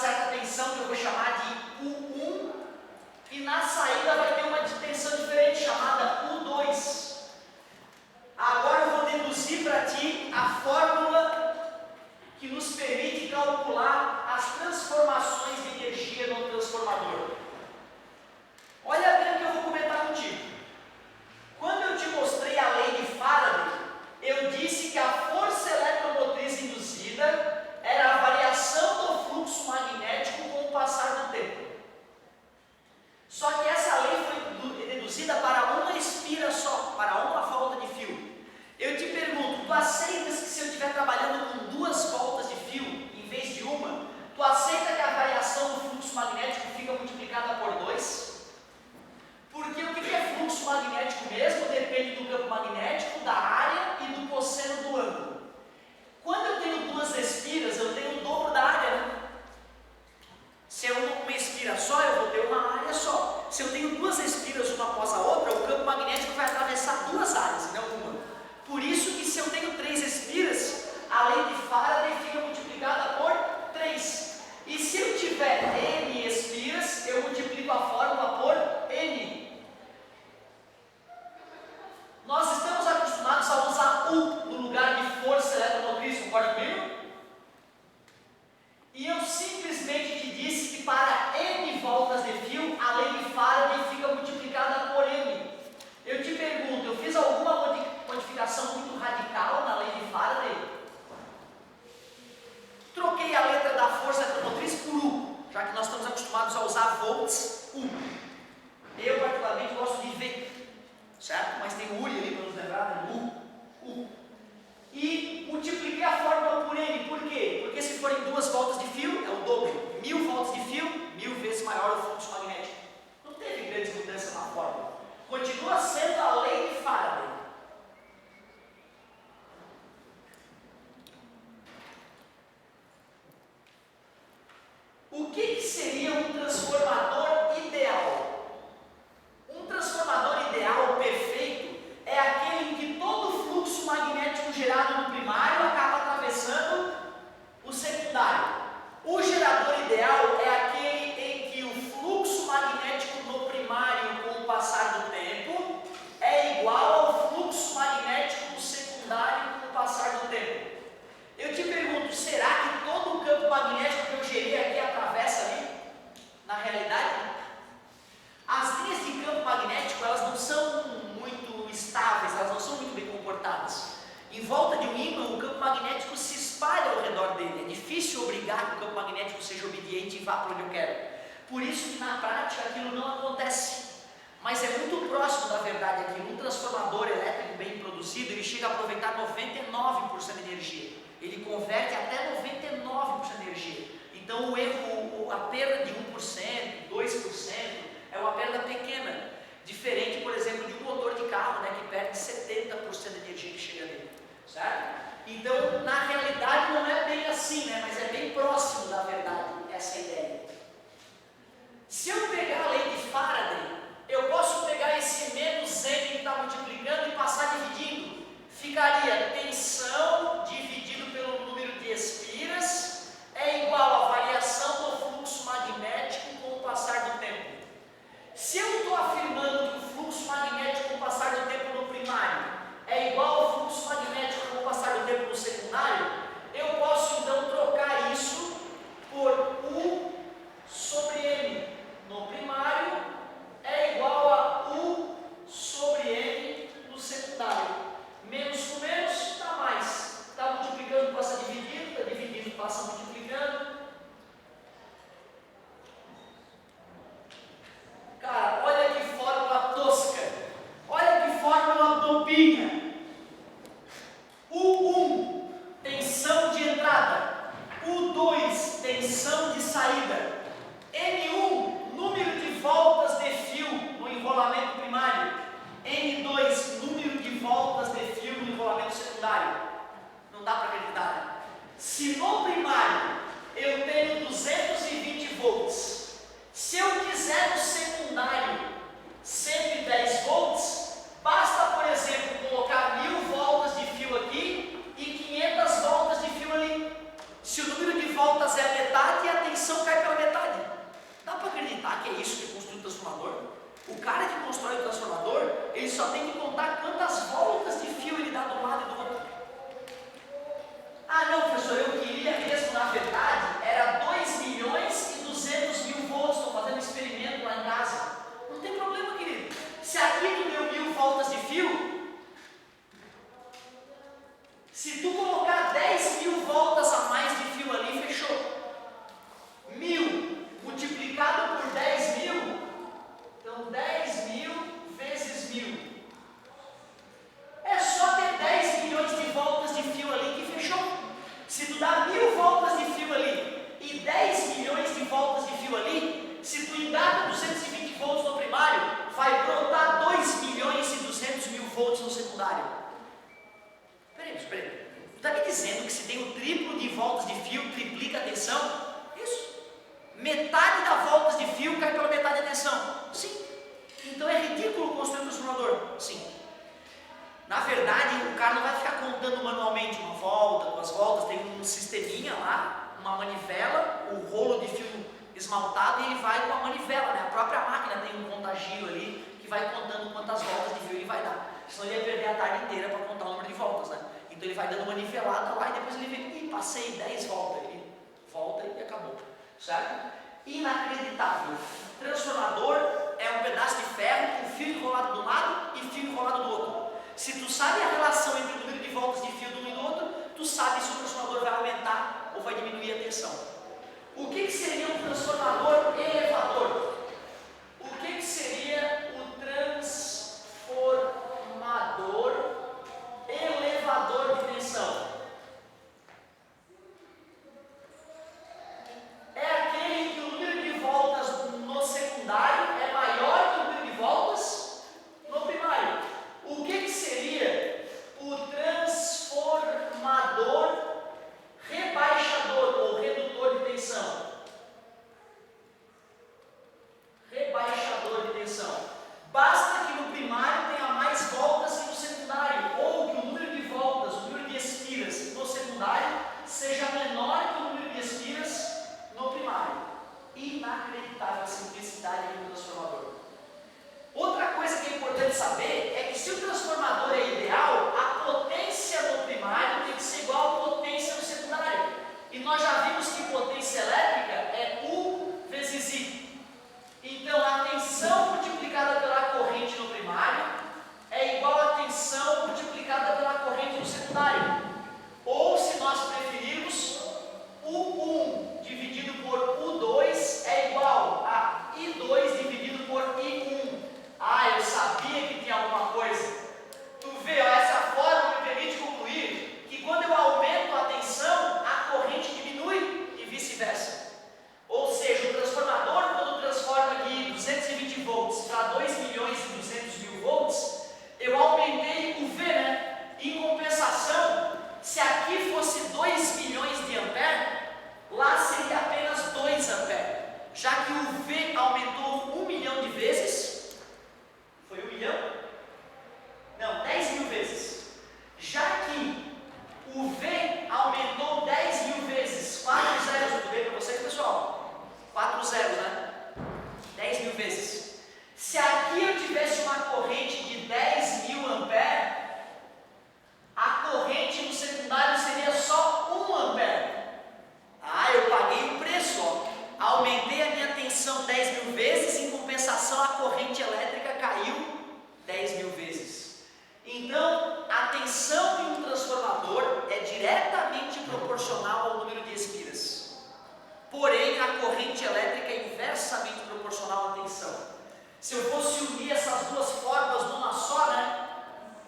certa tensão que eu vou chamar de U1, e na saída vai ter uma tensão diferente chamada U2. Agora eu vou deduzir para ti a fórmula que nos permite calcular as transformações de energia no transformador. Olha bem o que eu vou comentar contigo. Quando eu te mostrei a lei de Faraday, eu disse que a força eletromotriz induzida era a variação do fluxo magnético com o passar do tempo. Só que essa lei foi deduzida para uma espira só, para uma volta de fio. Eu te pergunto, tu aceitas que se eu estiver trabalhando com 2 voltas de fio, em vez de uma, tu aceita que a variação do fluxo magnético fica multiplicada por 2? Porque o que é fluxo magnético mesmo? Depende do campo magnético, da área e do cosseno do ângulo. Quando eu tenho 2 espiras, eu tenho o dobro da área, né? Se é uma espira só, eu vou ter uma área só. Se eu tenho 2 espiras uma após a outra, o campo magnético vai atravessar 2 áreas, e não uma. Por isso que se eu tenho 3 espiras, a lei de Faraday fica multiplicada por 3. E se eu tiver N espiras, eu multiplico a fórmula por N. Nós estamos acostumados a usar U no lugar de força eletromotriz, concorda comigo? E eu simplesmente te disse que para N voltas de fio, a lei de Faraday fica multiplicada por N. Eu te pergunto, eu fiz alguma modificação muito radical na lei de Faraday? Troquei a letra da força eletromotriz por U, já que nós estamos acostumados a usar volts, U. Eu particularmente gosto de V, certo? Mas tem U ali para nos lembrar, né? U. E multipliquei a fórmula por N, por quê? Porque se forem 2 voltas de fio, é o dobro. 1000 voltas de fio, 1000 vezes maior o fluxo magnético. Não teve grandes mudanças na fórmula. Continua sendo a lei de Faraday. O que seria um transformador ideal? Um transformador ideal perfeito é aquele em que todo o fluxo magnético gerado no primário acaba atravessando o secundário. O gerador ideal é aquele em que o fluxo magnético no primário, com o passar do tempo, é igual ao fluxo magnético no secundário com o passar do tempo. Eu te pergunto, será que todo o campo magnético que eu gerei aqui atravessa ali? Na realidade, as linhas de campo magnético, elas não são muito estáveis, elas não são muito bem comportadas. Em volta de um ímã, o campo magnético se espalha ao redor dele. É difícil obrigar que o campo magnético seja obediente e vá para onde eu quero. Por isso que na prática aquilo não acontece. Mas é muito próximo da verdade aqui. Um transformador elétrico bem produzido, ele chega a aproveitar 99% de energia. Ele converte até 99% de energia. Então o erro, a perda de 1%, 2%, é uma perda pequena. Diferente, por exemplo, de um motor de carro, né, que perde 70% da energia que chega nele. Certo? Então, na realidade, não é bem assim, né, mas é bem próximo da verdade, essa ideia. Se eu pegar a lei de Faraday, eu posso pegar esse menos N que está multiplicando e passar dividindo. Ficaria tensão dividido pelo número de espiras é igual à variação do fluxo magnético com o passar do tempo. Se eu estou afirmando que o fluxo magnético com o passar do tempo no primário é igual ao fluxo magnético com o passar do tempo no secundário, eu posso então trocar isso por U sobre N no primário é igual a U sobre N no secundário. Menos com menos dá mais. Está multiplicando, passa dividindo, está dividindo, passa multiplicando. Cara, olha que fórmula tosca. Olha que fórmula bobinha. U1, tensão de entrada. U2, tensão de saída. N1, número de voltas de fio no enrolamento primário. N2, número de voltas de fio no enrolamento secundário. Não dá para acreditar. Se no primário eu tenho 220 volts, se eu quiser no secundário 110 volts, basta, por exemplo, colocar 1000 voltas de fio aqui e 500 voltas de fio ali. Se o número de voltas é a metade, a tensão cai só tem que contar quantas voltas de fio ele dá de um lado e do outro. Ah, não, professor, eu queria mesmo, na verdade, era 2.200.000 volts, estou fazendo um experimento lá em casa. Não tem problema, querido. Se aqui tu deu 1.000 voltas de fio, se tu colocar 10.000 voltas a mais de fio ali, fechou. 1.000 multiplicado por 10.000, então 10.000 vezes 1.000. É só ter 10 milhões de voltas de fio ali que fechou. Se tu dá 1.000 voltas de fio ali e 10 milhões de voltas de fio ali, se tu indata 220 volts no primário, vai brotar 2.200.000 volts no secundário. Peraí. Tu está me dizendo que se tem o triplo de voltas de fio, triplica a tensão? Isso. Metade das voltas de fio cai pela metade da tensão? Sim. Então é ridículo construir um transformador? Sim. Na verdade, o cara não vai ficar contando manualmente uma volta, duas voltas, tem um sisteminha lá, uma manivela, o rolo de fio esmaltado e ele vai com a manivela, né? A própria máquina tem um contagio ali que vai contando quantas voltas de fio ele vai dar. Senão ele ia perder a tarde inteira para contar o número de voltas, né? Então ele vai dando uma nivelada lá e depois ele vê, passei 10 voltas, ele volta e acabou, certo? Inacreditável. Transformador é um pedaço de ferro com fio enrolado de um lado e fio enrolado do outro. Se tu sabe a relação entre o número de voltas de fio de um e do outro, tu sabe se o transformador vai aumentar ou vai diminuir a tensão. O que seria um transformador elevador? O que seria o transformador elevador de tensão? É aquele que o número de voltas no secundário é maior que o número de voltas no primário. O que seria o transformador rebaixador ou redutor de tensão? Rebaixador de tensão. Basta que no primário tenha mais voltas que no secundário, ou que o número de voltas, o número de espiras no secundário seja menor que o número de espiras no primário. Inacreditável a simplicidade do transformador. Outra coisa que é importante saber é que se o transformador é ideal, a potência no primário tem que ser igual à potência no secundário. E nós já vimos que potência elétrica é U vezes I. Então a tensão multiplicada pela corrente no primário é igual à tensão multiplicada pela corrente no secundário. Ou, se nós preferirmos, U1 dividido por U2 é igual a I2 dividido por I1. Ah, eu sabia que tinha alguma coisa. Tu vê, ó, essa fórmula me permite concluir que quando eu aumento a tensão, a corrente diminui e vice-versa. Ou seja, o transformador, quando transforma de 220 volts para 2.200.000 volts, eu aumentei o V, né? Em compensação, se aqui fosse 2 milhões de ampere, lá seria apenas 2 ampere. Já que o V aumentou 1 milhão de vezes, foi 1 milhão? Não, 10.000 vezes. Já que o V aumentou 10.000 vezes, 4 zeros, tudo bem para vocês, pessoal? 4 zeros, né? 10.000 vezes. Se aqui eu tivesse uma corrente de 10.000 ampere, a corrente no secundário seria só 1 ampere. Ah, eu paguei o preço, ó. Aumentei a minha tensão 10.000 vezes, em compensação a corrente elétrica caiu 10.000 vezes. Então, a tensão de um transformador é diretamente proporcional ao número de espiras. Porém, a corrente elétrica é inversamente proporcional à tensão. Se eu fosse unir essas duas fórmulas numa só, né?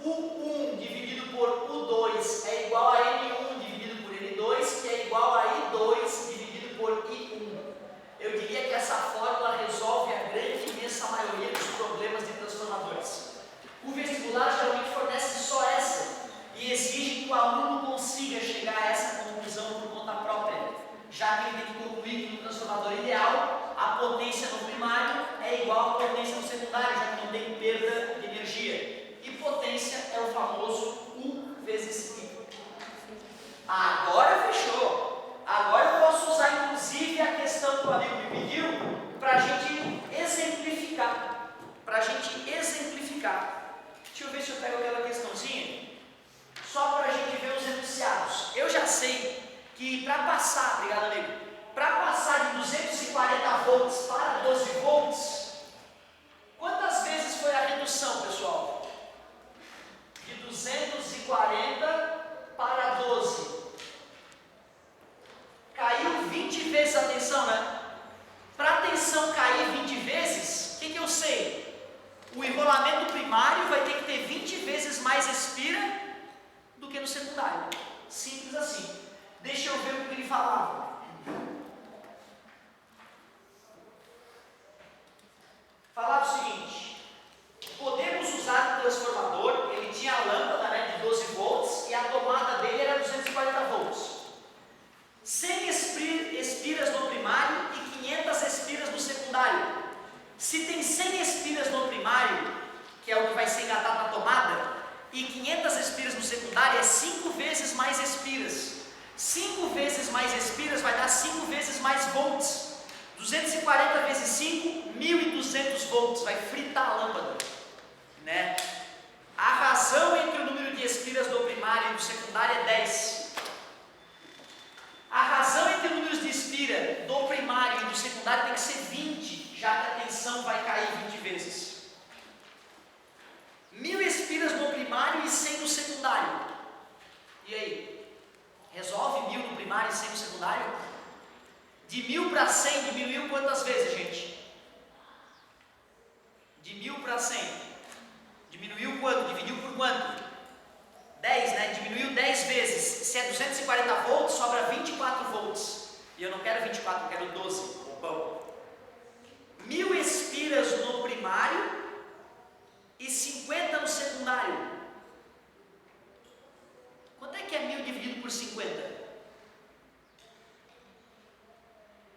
U1 dividido por U2 é igual a N1 dividido por N2, que é igual a I2 dividido por I1. Eu diria que essa fórmula resolve a grande imensa maioria dos problemas de transformadores. O vestibular geralmente fornece só essa e exige que o aluno consiga chegar a essa conclusão por conta própria, já que ele tem que concluir que no transformador ideal a potência no primário é igual à potência no secundário, já que não tem perda de energia. E potência é o famoso U vezes I. Agora fechou. Agora eu posso usar inclusive a questão que o amigo me pediu para a gente exemplificar. Deixa eu ver se eu pego aquela questãozinha, só para a gente ver os enunciados. Eu já sei que para passar, obrigado amigo, para passar de 240 volts para 12 volts, quantas vezes foi a redução, pessoal? De 240 para 12. Caiu 20 vezes a tensão, né? Para a tensão cair 20 vezes, o que eu sei? O enrolamento primário vai ter que ter 20 vezes mais espira do que no secundário. Simples assim. Deixa eu ver o que ele falava. Falava o seguinte: podemos usar o transformador, ele tinha a lâmpada, né, de 12 volts e a tomada dele era 240 volts. 100 espiras no primário e 500 espiras no secundário. Se tem 100 espiras no primário, que é o que vai ser engatado na tomada, e 500 espiras no secundário, é 5 vezes mais espiras. 5 vezes mais espiras vai dar 5 vezes mais volts. 240 vezes 5, 1200 volts, vai fritar a lâmpada, né? A razão entre o número de espiras do primário e do secundário é 10. A razão entre números de espira do primário e do secundário tem que ser 20, já que a tensão vai cair 20 vezes. 1000 espiras no primário e 100 no secundário. E aí? Resolve 1000 no primário e 100 no secundário? De 1000 para 100 diminuiu quantas vezes, gente? De 1000 para 100. Diminuiu quanto? Dividiu por quanto? 10, né? Diminuiu 10 vezes. Se é 240 volts, sobra 24 volts. E eu não quero 24, eu quero 12. Bom. 1000 espiras no primário e 50 no secundário. Quanto é que é 1000 dividido por 50?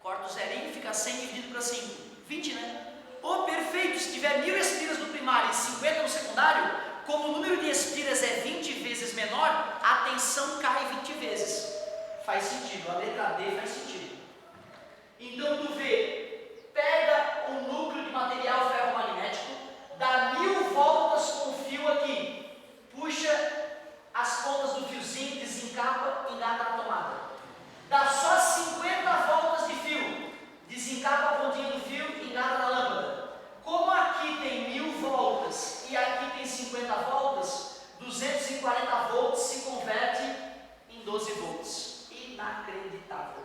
Corta o zerinho, fica 100 dividido para 5. 20, né? Oh, perfeito! Se tiver 1000 espiras no primário e 50 no secundário, como o número de espiras é 20 vezes menor, a tensão cai 20 vezes. Faz sentido, a letra D faz sentido. Então tu vê, pega um núcleo de material ferromagnético, dá 1000 voltas com o fio aqui, puxa as pontas do fiozinho, desencapa e engata na tomada. Dá só 50 voltas de fio, desencapa a pontinha do fio e engata na lâmpada. Como aqui tem 1000 voltas e aqui tem 50 voltas, 240 volts se converte em 12 volts. Inacreditável.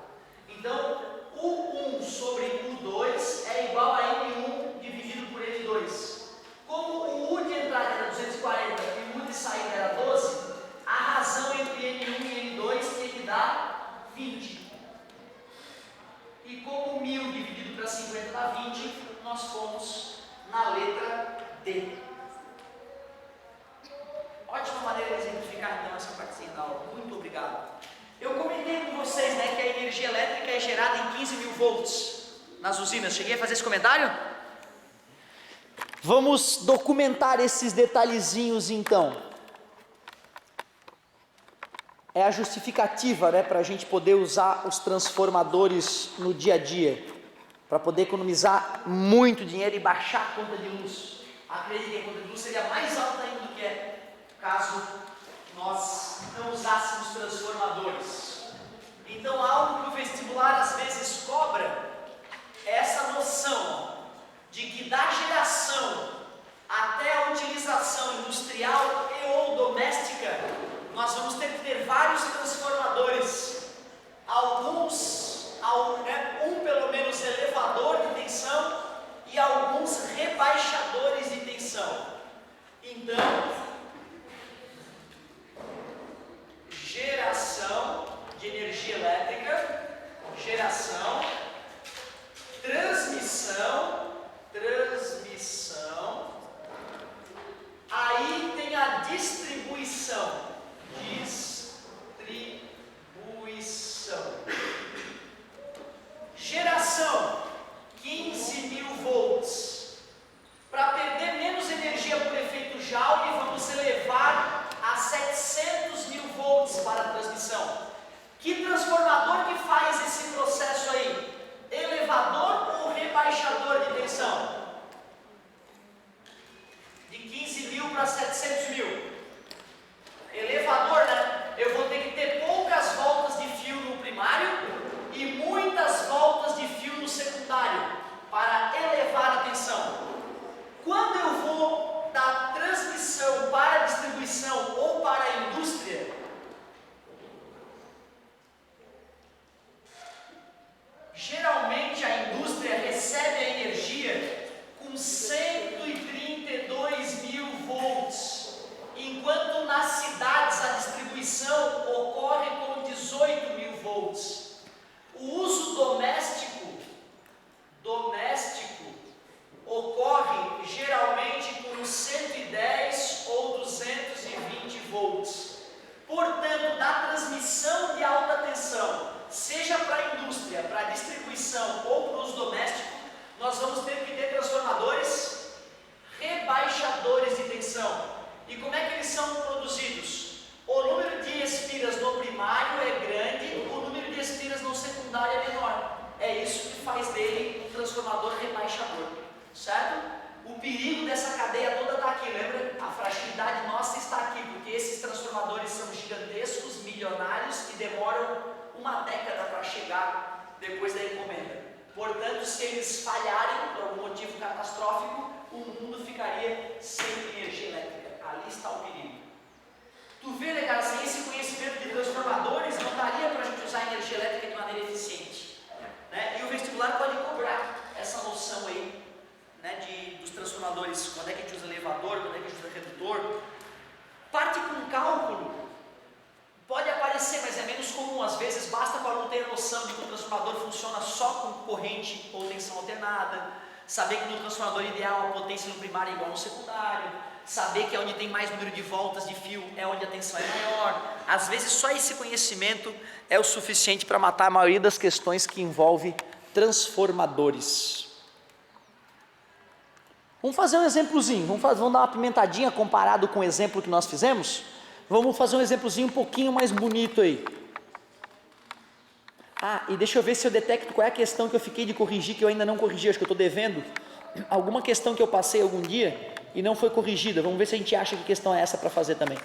Então, U1 sobre U2 é igual a N1 dividido por N2. Como o U de entrada era 240 e o U de saída era 12, a razão entre N1 e N2 tem que dar 20. E como 1000 dividido para 50 dá 20, nós fomos na letra D. Ótima maneira de exemplificar então essa partezinha da aula. Muito obrigado. Eu comentei com vocês, né, que a energia elétrica é gerada em 15.000 volts nas usinas. Cheguei a fazer esse comentário? Vamos documentar esses detalhezinhos então. É a justificativa, né, para a gente poder usar os transformadores no dia a dia, para poder economizar muito dinheiro e baixar a conta de luz. Acredite, a conta de luz seria mais alta ainda do que é caso nós não usássemos transformadores. Então, algo que o vestibular às vezes cobra é essa noção de que da geração até a utilização industrial e ou doméstica, nós vamos ter que ter vários transformadores, um pelo menos elevador de tensão e alguns rebaixadores de tensão. Então, geração de energia elétrica, geração, transmissão, aí tem a distribuição. Geração, 15.000 volts. Para perder menos energia por efeito Joule, vamos elevar a 700.000 volts para a transmissão. Que transformador que faz esse processo aí? Elevador ou rebaixador de tensão? De 15.000 para 700. nós vamos ter que ter transformadores rebaixadores de tensão. E como é que eles são produzidos? O número de espiras no primário é grande, o número de espiras no secundário é menor. É isso que faz dele um transformador rebaixador, certo? O perigo dessa cadeia toda está aqui, lembra? A fragilidade nossa está aqui, porque esses transformadores são gigantescos, milionários e demoram uma década para chegar depois da encomenda. Portanto, se eles falharem por algum motivo catastrófico, o mundo ficaria sem energia elétrica. Ali está o perigo. Tu vê, legal, sem esse conhecimento de transformadores, não daria para a gente usar a energia elétrica de maneira eficiente, né? E o vestibular pode cobrar essa noção aí, né, dos transformadores, quando é que a gente usa elevador, quando é que a gente usa redutor. Parte com cálculo pode aparecer, mas é menos comum. Às vezes basta para não ter noção de que o transformador funciona só com corrente ou tensão alternada, saber que no transformador ideal a potência no primário é igual no secundário, saber que é onde tem mais número de voltas de fio é onde a tensão é maior. Às vezes só esse conhecimento é o suficiente para matar a maioria das questões que envolve transformadores. Vamos fazer um exemplozinho, vamos dar uma pimentadinha comparado com o exemplo que nós fizemos. Vamos fazer um exemplozinho um pouquinho mais bonito aí. Ah, e deixa eu ver se eu detecto qual é a questão que eu fiquei de corrigir, que eu ainda não corrigi, acho que eu estou devendo. Alguma questão que eu passei algum dia e não foi corrigida. Vamos ver se a gente acha que questão é essa para fazer também.